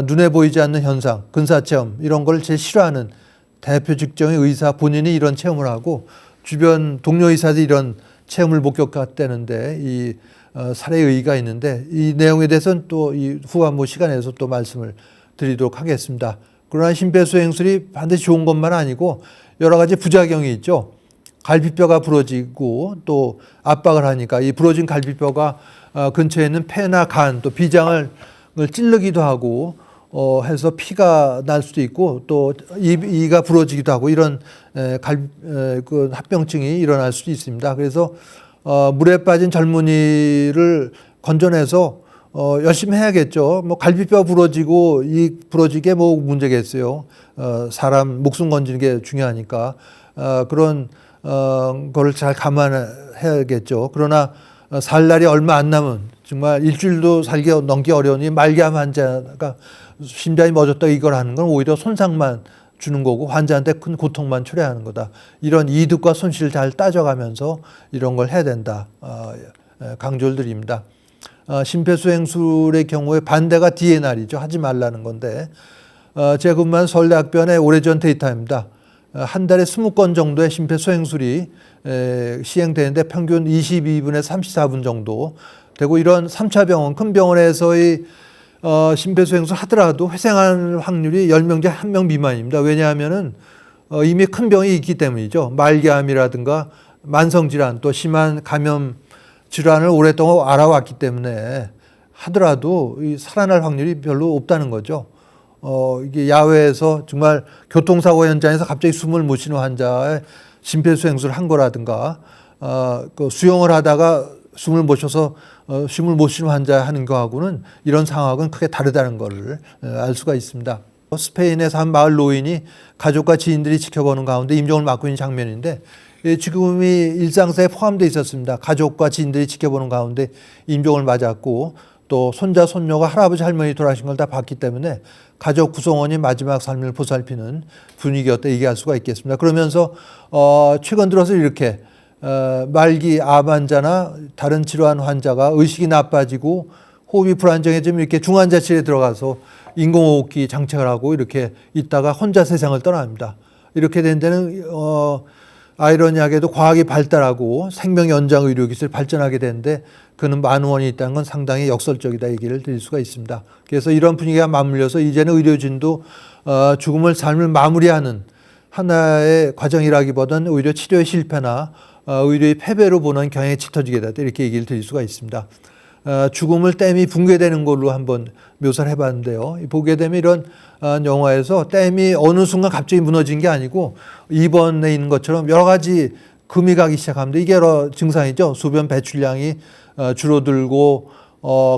눈에 보이지 않는 현상, 근사체험 이런 걸 제일 싫어하는 대표 직종의 의사 본인이 이런 체험을 하고 주변 동료 의사들이 이런 체험을 목격했다는데 이 사례의 의의가 있는데 이 내용에 대해서는 또 이 후반부 시간에서 또 말씀을 드리도록 하겠습니다. 그러나 심폐소생술이 반드시 좋은 것만 아니고 여러 가지 부작용이 있죠. 갈비뼈가 부러지고 또 압박을 하니까 이 부러진 갈비뼈가 근처에 있는 폐나 간 또 비장을 찌르기도 하고 해서 피가 날 수도 있고 또 이가 부러지기도 하고 이런 합병증이 일어날 수도 있습니다. 그래서 물에 빠진 젊은이를 건져내서 열심히 해야겠죠. 뭐 갈비뼈 부러지고 이 부러지게 뭐 문제겠어요. 사람 목숨 건지는 게 중요하니까 그런 거를 잘 감안해야겠죠. 그러나 살 날이 얼마 안 남은 정말 일주일도 넘기 어려우니 말기암 환자가 심장이 멎었다 이걸 하는 건 오히려 손상만 주는 거고 환자한테 큰 고통만 초래하는 거다. 이런 이득과 손실을 잘 따져가면서 이런 걸 해야 된다. 강조를 드립니다. 심폐소생술의 경우에 반대가 DNR이죠. 하지 말라는 건데 제가 근무한 서울대학병원의 오래전 데이터입니다. 한 달에 20건 정도의 심폐소생술이 시행되는데 평균 22분에서 34분 정도 되고 이런 3차 병원, 큰 병원에서의 심폐소생술 하더라도 회생할 확률이 10명 중 1명 미만입니다. 왜냐하면은 이미 큰 병이 있기 때문이죠. 말기암이라든가 만성질환 또 심한 감염 질환을 오랫동안 알아왔기 때문에 하더라도 살아날 확률이 별로 없다는 거죠. 이게 야외에서 정말 교통사고 현장에서 갑자기 숨을 못 쉬는 환자의 심폐소생술을 한 거라든가, 그 수영을 하다가 숨을 못 쉬어서 숨을 못 쉬는 환자 하는 거하고는 이런 상황은 크게 다르다는 것을 알 수가 있습니다. 스페인에서 한 마을 노인이 가족과 지인들이 지켜보는 가운데 임종을 맞고 있는 장면인데 죽음이 일상사에 포함되어 있었습니다. 가족과 지인들이 지켜보는 가운데 임종을 맞았고 또 손자, 손녀가 할아버지, 할머니 돌아가신 걸 다 봤기 때문에 가족 구성원이 마지막 삶을 보살피는 분위기였다 얘기할 수가 있겠습니다. 그러면서 최근 들어서 이렇게 말기 암 환자나 다른 질환 환자가 의식이 나빠지고 호흡이 불안정해지면 이렇게 중환자실에 들어가서 인공호흡기 장착을 하고 이렇게 있다가 혼자 세상을 떠납니다. 이렇게 된 데는 아이러니하게도 과학이 발달하고 생명 연장 의료 기술이 발전하게 되는데 그는 많은 원인이 있다는 건 상당히 역설적이다 얘기를 드릴 수가 있습니다. 그래서 이런 분위기가 맞물려서 이제는 의료진도 죽음을 삶을 마무리하는 하나의 과정이라기보다는 오히려 치료의 실패나 의료의 패배로 보는 경향이 짙어지게 됐다 이렇게 얘기를 드릴 수가 있습니다. 죽음을 댐이 붕괴되는 걸로 한번 묘사를 해봤는데요. 보게 되면 이런 영화에서 댐이 어느 순간 갑자기 무너진 게 아니고 입원에 있는 것처럼 여러 가지 금이 가기 시작합니다. 이게 여러 증상이죠. 소변 배출량이 줄어들고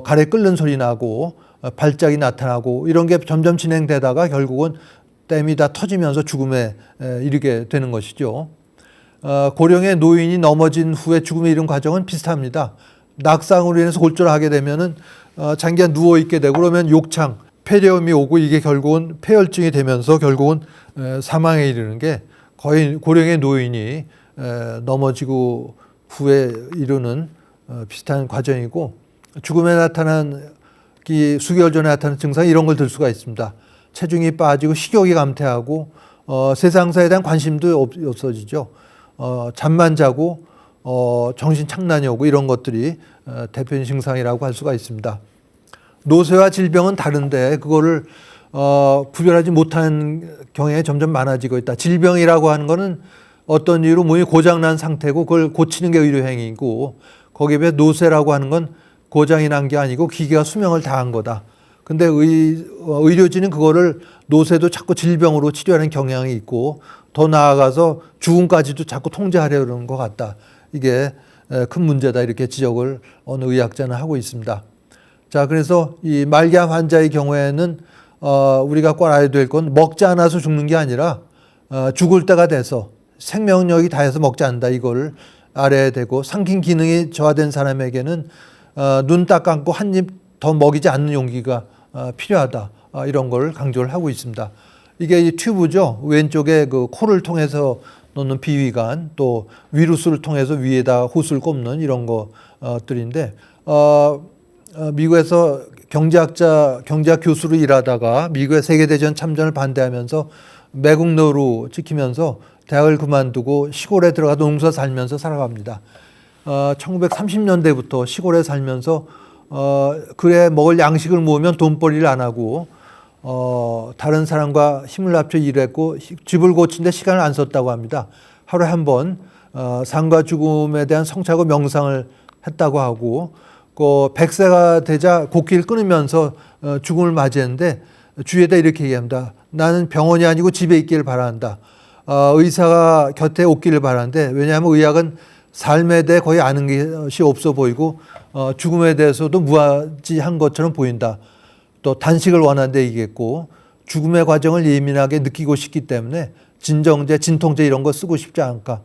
가래 끓는 소리 나고 발작이 나타나고 이런 게 점점 진행되다가 결국은 댐이 다 터지면서 죽음에 이르게 되는 것이죠. 고령의 노인이 넘어진 후에 죽음에 이른 과정은 비슷합니다. 낙상으로 인해서 골절을 하게 되면은 장기간 누워 있게 되고 그러면 욕창, 폐렴이 오고 이게 결국은 폐혈증이 되면서 결국은 사망에 이르는 게 거의 고령의 노인이 넘어지고 후에 이르는 비슷한 과정이고 죽음에 나타난 수개월 전에 나타난 증상이 이런 걸 들 수가 있습니다. 체중이 빠지고 식욕이 감퇴하고 세상사에 대한 관심도 없어지죠. 잠만 자고 정신 착란이 오고 이런 것들이 대표적인 증상이라고 할 수가 있습니다. 노쇠와 질병은 다른데 그거를 구별하지 못하는 경향이 점점 많아지고 있다. 질병이라고 하는 거는 어떤 이유로 몸이 고장난 상태고 그걸 고치는 게 의료행위고 거기에 비해 노쇠라고 하는 건 고장이 난 게 아니고 기계가 수명을 다한 거다. 근데 의료진은 그거를 노쇠도 자꾸 질병으로 치료하는 경향이 있고 더 나아가서 죽음까지도 자꾸 통제하려는 것 같다. 이게 큰 문제다 이렇게 지적을 어느 의학자는 하고 있습니다. 자, 그래서 이 말기암 환자의 경우에는 우리가 꼭 알아야 될 건 먹지 않아서 죽는 게 아니라 죽을 때가 돼서 생명력이 다해서 먹지 않는다 이걸 알아야 되고 삼킨 기능이 저하된 사람에게는 눈 딱 감고 한 입 더 먹이지 않는 용기가 필요하다 이런 걸 강조를 하고 있습니다. 이게 이 튜브죠. 왼쪽에 그 코를 통해서 넣는 비위관 또 위루스를 통해서 위에다 호스를 꼽는 이런 것들인데 미국에서 경제학 교수로 일하다가 미국의 세계대전 참전을 반대하면서 매국노로 찍히면서 대학을 그만두고 시골에 들어가 농사 살면서 살아갑니다. 1930년대부터 시골에 살면서 그래 먹을 양식을 모으면 돈벌이를 안 하고 다른 사람과 힘을 합쳐 일했고 집을 고치는데 시간을 안 썼다고 합니다. 하루에 한 번 삶과 죽음에 대한 성찰과 명상을 했다고 하고 그 100세가 되자 곡기를 끊으면서 죽음을 맞이했는데 주위에다 이렇게 얘기합니다. 나는 병원이 아니고 집에 있기를 바란다. 의사가 곁에 없기를 바라는데 왜냐하면 의학은 삶에 대해 거의 아는 것이 없어 보이고 죽음에 대해서도 무아지한 것처럼 보인다. 또 단식을 원하는데 얘기했고 죽음의 과정을 예민하게 느끼고 싶기 때문에 진정제, 진통제 이런 거 쓰고 싶지 않을까.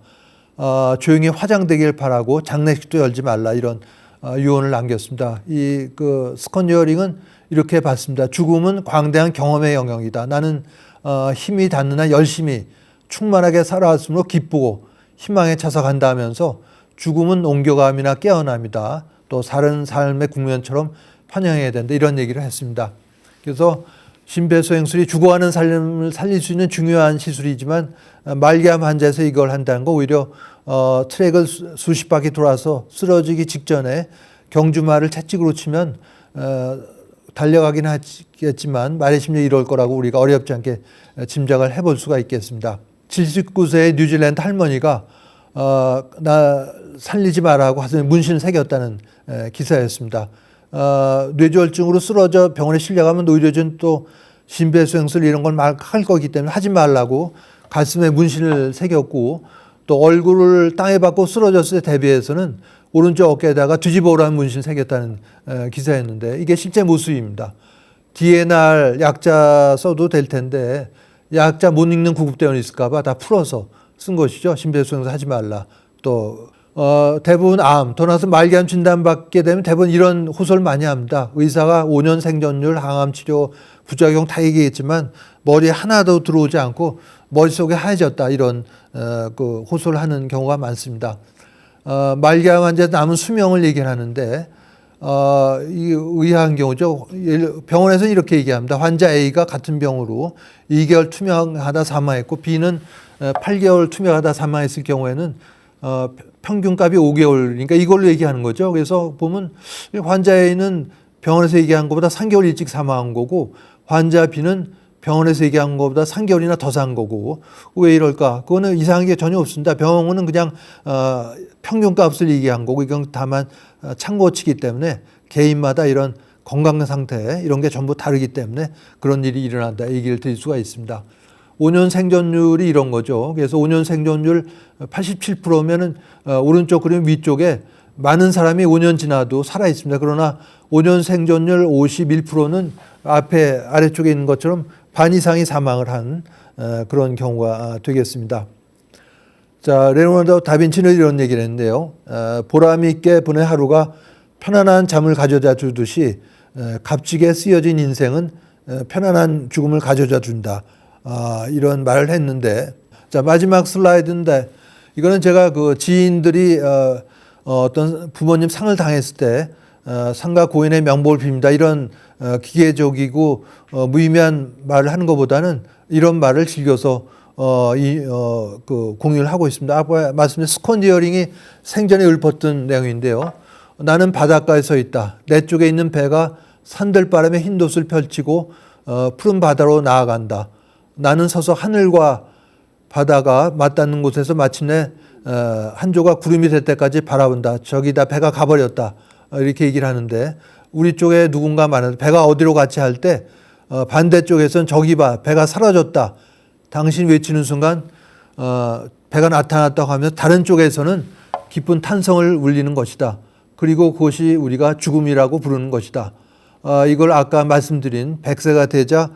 조용히 화장되길 바라고 장례식도 열지 말라 이런 유언을 남겼습니다. 그 스컨저링은 이렇게 봤습니다. 죽음은 광대한 경험의 영역이다. 나는 힘이 닿는 한 열심히 충만하게 살아왔으므로 기쁘고 희망에 차서간다 하면서 죽음은 옮겨감이나 깨어남이다. 또 다른 삶의 국면처럼 환영해야 된다. 이런 얘기를 했습니다. 그래서 심폐소생술이 죽어가는 삶을 살릴 수 있는 중요한 시술이지만 말기암 환자에서 이걸 한다는 거 오히려 트랙을 수십 바퀴 돌아서 쓰러지기 직전에 경주마를 채찍으로 치면 달려가긴 하겠지만 말의 심리 이럴 거라고 우리가 어렵지 않게 짐작을 해볼 수가 있겠습니다. 79세의 뉴질랜드 할머니가 나 살리지 마라고 하더니 문신을 새겼다는 기사였습니다. 뇌졸중으로 쓰러져 병원에 실려가면 노이로젠 또 심폐소생술 이런 걸 막 할 거기 때문에 하지 말라고 가슴에 문신을 새겼고 또 얼굴을 땅에 박고 쓰러졌을 때 대비해서는 오른쪽 어깨에다가 뒤집어 오라는 문신을 새겼다는 기사였는데 이게 실제 모습입니다. DNR 약자 써도 될 텐데 약자 못 읽는 구급대원이 있을까 봐 다 풀어서 쓴 것이죠. 심폐소생술 하지 말라. 또 대부분 암, 더 나아서 말기암 진단받게 되면 대부분 이런 호소를 많이 합니다. 의사가 5년 생존율, 항암 치료, 부작용 다 얘기했지만 머리에 하나도 들어오지 않고 머릿속에 하얘졌다 이런 그 호소를 하는 경우가 많습니다. 말기암 환자 남은 수명을 얘기하는데 이 의아한 경우죠. 병원에서는 이렇게 얘기합니다. 환자 A가 같은 병으로 2개월 투명하다 사망했고 B는 8개월 투명하다 사망했을 경우에는 평균값이 5개월, 그러니까 이걸로 얘기하는 거죠. 그래서 보면 환자 A는 병원에서 얘기한 것보다 3개월 일찍 사망한 거고 환자 B는 병원에서 얘기한 것보다 3개월이나 더 산 거고 왜 이럴까? 그거는 이상한 게 전혀 없습니다. 병원은 그냥 평균값을 얘기한 거고 이건 다만 참고치기 때문에 개인마다 이런 건강 상태 이런 게 전부 다르기 때문에 그런 일이 일어난다 얘기를 드릴 수가 있습니다. 5년 생존율이 이런 거죠. 그래서 5년 생존율 87%면은 오른쪽 그림 위쪽에 많은 사람이 5년 지나도 살아 있습니다. 그러나 5년 생존율 51%는 앞에 아래쪽에 있는 것처럼 반 이상이 사망을 한 그런 경우가 되겠습니다. 자, 레오나르도 다빈치는 이런 얘기를 했는데요. 보람 있게 보낸 하루가 편안한 잠을 가져다 주듯이 값지게 쓰여진 인생은 편안한 죽음을 가져다 준다. 이런 말을 했는데, 자, 마지막 슬라이드인데, 이거는 제가 그 지인들이 어떤 부모님 상을 당했을 때, 상가 고인의 명복을 빕니다. 이런 기계적이고 무의미한 말을 하는 것보다는 이런 말을 즐겨서 그 공유를 하고 있습니다. 아까 말씀드린 스콘디어링이 생전에 읊었던 내용인데요. 나는 바닷가에 서 있다. 내 쪽에 있는 배가 산들바람에 흰 돛을 펼치고 푸른 바다로 나아간다. 나는 서서 하늘과 바다가 맞닿는 곳에서 마침내 한 조각 구름이 될 때까지 바라본다. 저기다 배가 가버렸다. 이렇게 얘기를 하는데 우리 쪽에 누군가 말하는 배가 어디로 갔지 할 때 반대쪽에서는 저기 봐 배가 사라졌다. 당신 외치는 순간 배가 나타났다고 하면 다른 쪽에서는 기쁜 탄성을 울리는 것이다. 그리고 그것이 우리가 죽음이라고 부르는 것이다. 이걸 아까 말씀드린 100세가 되자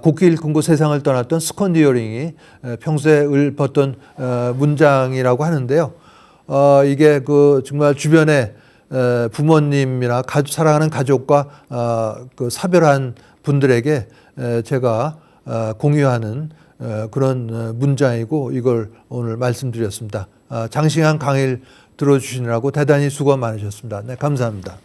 곡기를 끊고 세상을 떠났던 스콘디어링이 평소에 읊었던 문장이라고 하는데요. 이게 그 정말 주변에 부모님이나 사랑하는 가족과 그 사별한 분들에게 제가 공유하는 그런 문장이고 이걸 오늘 말씀드렸습니다. 장시간 강의를 들어주시느라고 대단히 수고 많으셨습니다. 네, 감사합니다.